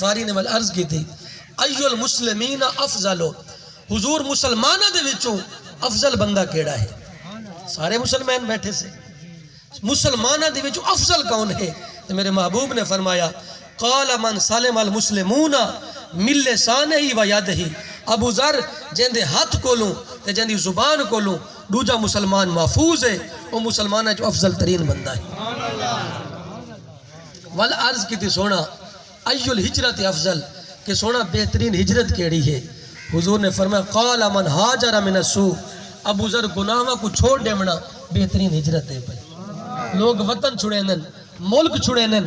فاری نے ول عرض کی تھی ایو المسلمین افضل، حضور مسلمانہ دے وچوں افضل بندہ کیڑا ہے؟ سارے مسلمان بیٹھے سے، مسلمانہ دے وچوں افضل کون ہے؟ تو میرے محبوب نے فرمایا قال من سلم المسلمون من لسانہ و یدہ، ابو ذر جندے ہاتھ کولوں تے جندی زبان کولوں دوجا مسلمان محفوظ ہے، وہ مسلمانہ جو افضل ترین بندہ ہے۔ ول عرض کی تھی سونا ایو الہجرت افضل، کہ سونا بہترین ہجرت کیڑی ہے؟ حضور نے فرمایا قال من ہاجر من السوء، ابو ذر گناہاں کو چھوڑ دیونا بہترین ہجرت ہے۔ پہ لوگ وطن چھڑے نن، ملک چھڑے نن،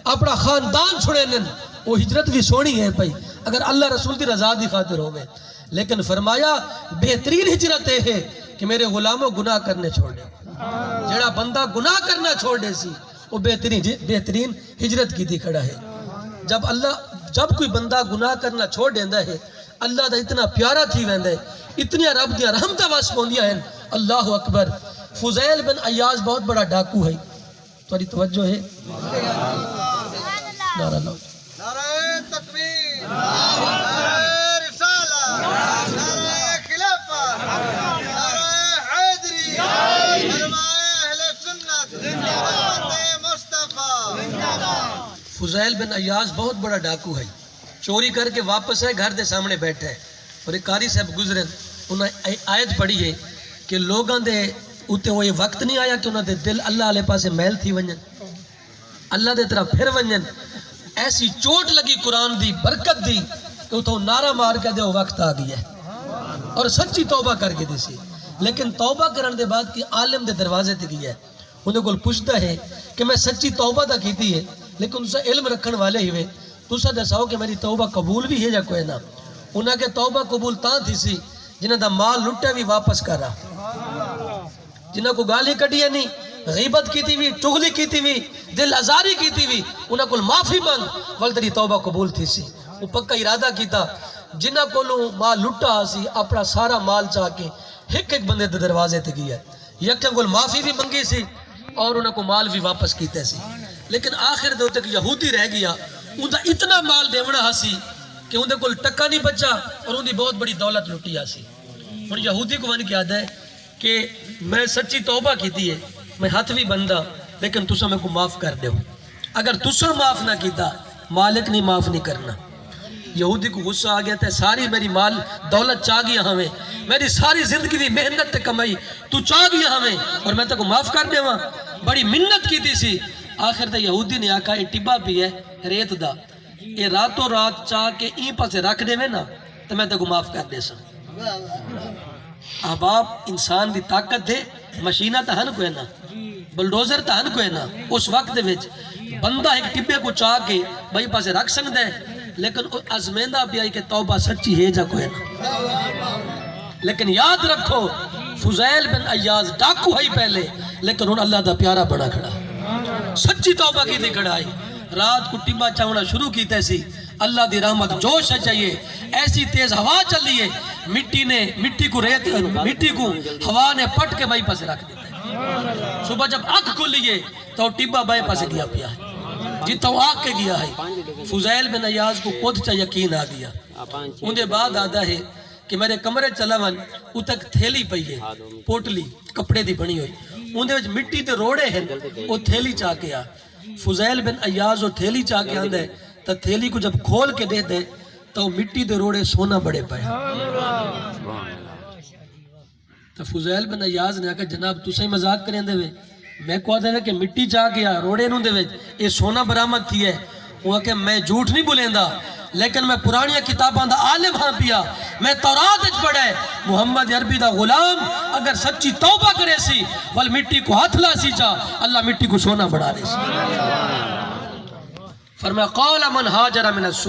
اپنا خاندان چھڑے نن، وہ ہجرت بھی سونی ہے پئی اگر اللہ رسول دی رضا دی خاطر ہوئے، لیکن فرمایا بہترین ہجرت ہے کہ میرے غلاموں گناہ کرنے چھوڑ دے۔ جڑا بندہ گناہ کرنا چھوڑ دے سی وہ بہترین ہجرت کی تھی کھڑا ہے۔ جب کوئی بندہ گناہ کرنا چھوڑ دیندہ ہے، اللہ دا اتنا پیارا تھی ویندہ ہے، اتنی رب دیا رحمتہ واس پوندیا ہیں۔ اللہ اکبر۔ فضیل بن عیاض بہت بڑا ڈاکو ہے، تمہاری توجہ ہے؟ نعرہ لو، نعرہ تکبیر، نعرہ رسالہ، نعرہ خلافت، نعرہ حیدری، علماء اہل سنت، امت مصطفیٰ۔ فضیل بن عیاض بہت بڑا ڈاکو ہے، چوری کر کے واپس ہے، گھر دے سامنے بیٹھا ہے، اور ایک قاری صاحب گزرن انہیں آیت پڑھی ہے کہ لوگاں دے اتے وہ یہ وقت نہیں آیا کہ انہوں دے دل اللہ علیہ پاسے میل تھی ونجن، اللہ دے طرح پھر ونجن، ایسی چوٹ لگی قرآن دی برکت دی کہ اتھوں نعرہ مار کے دے وہ وقت آ گیا ہے اور سچی توبہ کر کے دی سی۔ لیکن توبہ کرن دے بعد کی عالم دے دروازے تے گیا ہے، انہیں کول پوچھتا ہے کہ میں سچی توبہ دا کیتی ہے لیکن اسے علم رکھن والے ہی ہوئے تو اسے دساؤ کہ میری توبہ قبول بھی ہے یا کوئی نہ؟ انہاں کے توبہ قبول تاں تھی سی جنہاں دا مال لٹے بھی واپس کر رہا، جنہاں کو گالی کٹی ہے نہیں، غیبت کی تھی بھی، چغلی کی تھی بھی، دل ازاری کی تھی بھی، انہاں کو معافی مانگ ول تیری توبہ قبول تھی سی۔ وہ پکا ارادہ کیتا جنہاں کو مال لٹا سی اپنا سارا مال چاہ کے ایک بندے دے دروازے تے گیا، یکاں کو معافی بھی منگی سی اور انہاں کو مال بھی واپس کیتے سی۔ لیکن آخر دے تک یہودی رہ گیا، ان دا اتنا مال دیونا ہاسی کہ ان دے کول ٹکا نہیں بچا اور ان دی بہت بڑی دولت لٹی آسی۔ اور یہودی کو ون کیا ہے کہ میں سچی توبہ کیتی ہے، میں ہاتھ بھی بندہ لیکن تسا میں کو معاف کر دیو، اگر تسا معاف نہ کیتا مالک نہیں معاف نہیں کرنا۔ یہودی کو غصہ آ گیا تھا، ساری میری مال دولت چاہ گیا ہمیں، میری ساری زندگی دی محنت تے کمائی تو چاہ گیا ہمیں اور میں تے کو معاف کر دیواں، بڑی منت کی تھی سی۔ آخر تے یہودی نے آکھا یہ ٹبا بھی ہے ریت دا، یہ راتوں رات چاہ کے این پاسے رکھ دے میں نا تو میں تے کو معاف کر دے سا۔ احباب انسان دی طاقت دے، مشینہ تہن کوئی نا، بلڈوزر تہن کوئی نا، اس وقت دے وچ بندہ ایک ٹبے کو چاہ کے بھائی پاسے رکھ سکتا ہے، لیکن ازمیندہ بھی آئی کہ توبہ سچی ہے جا کوئی نا۔ لیکن یاد رکھو فضیل بن عیاض ڈاکو ہے پہلے لیکن ان اللہ دا پیارا بڑا کھڑا، سچی توبہ کی دی کھڑائی، رات کو ٹبا چاونا شروع کی تیسی، اللہ دی رحمت جوش ہے چاہیے، ایسی تیز ہوا چل رہی ہے، مٹی کو ہوا نے پٹ کے بائی پاسے رکھ دیتا ہے۔ صبح جب آنکھ کھلیے تو ٹبا بائی پاسے گیا پیا ہے جیتا وہ آنکھ کے گیا ہے۔ فضیل بن عیاض کو خود چا یقین آ گیا، ان دے بعد آدھا ہے کہ میرے کمرے چلا ون او تک تھیلی پئی ہے، پوٹلی کپڑے دی بنی ہوئی، ان دے وچ مٹی تے روڑے ہیں، وہ تھیلی چاہ کے آ۔ فضیل بن عیاض وہ تھیلی چاہ کے آندھے تو تھیلی کو جب کھول کے دے دے تو مٹی دے روڑے سونا بڑے پائے۔ تو فضیل بن عیاض نے کہا جناب تسے ہی مذاق کریں دے وے، میں کو آدھے کہ مٹی چاہ گیا روڑے نوں دے وے یہ سونا برآمد تھی ہے۔ وہ کہ میں جھوٹ نہیں بولیں دا لیکن میں پرانیاں کتاباں دا عالم ہاں پیا، میں تورات اچ پڑھا ہے محمد عربی دا غلام اگر سچی توبہ کرے سی ول مٹی کو ہاتھ لا سی چاہ اللہ مٹی کو سونا بڑھا دے سی۔ فرمایا قال من ہاجر من السوء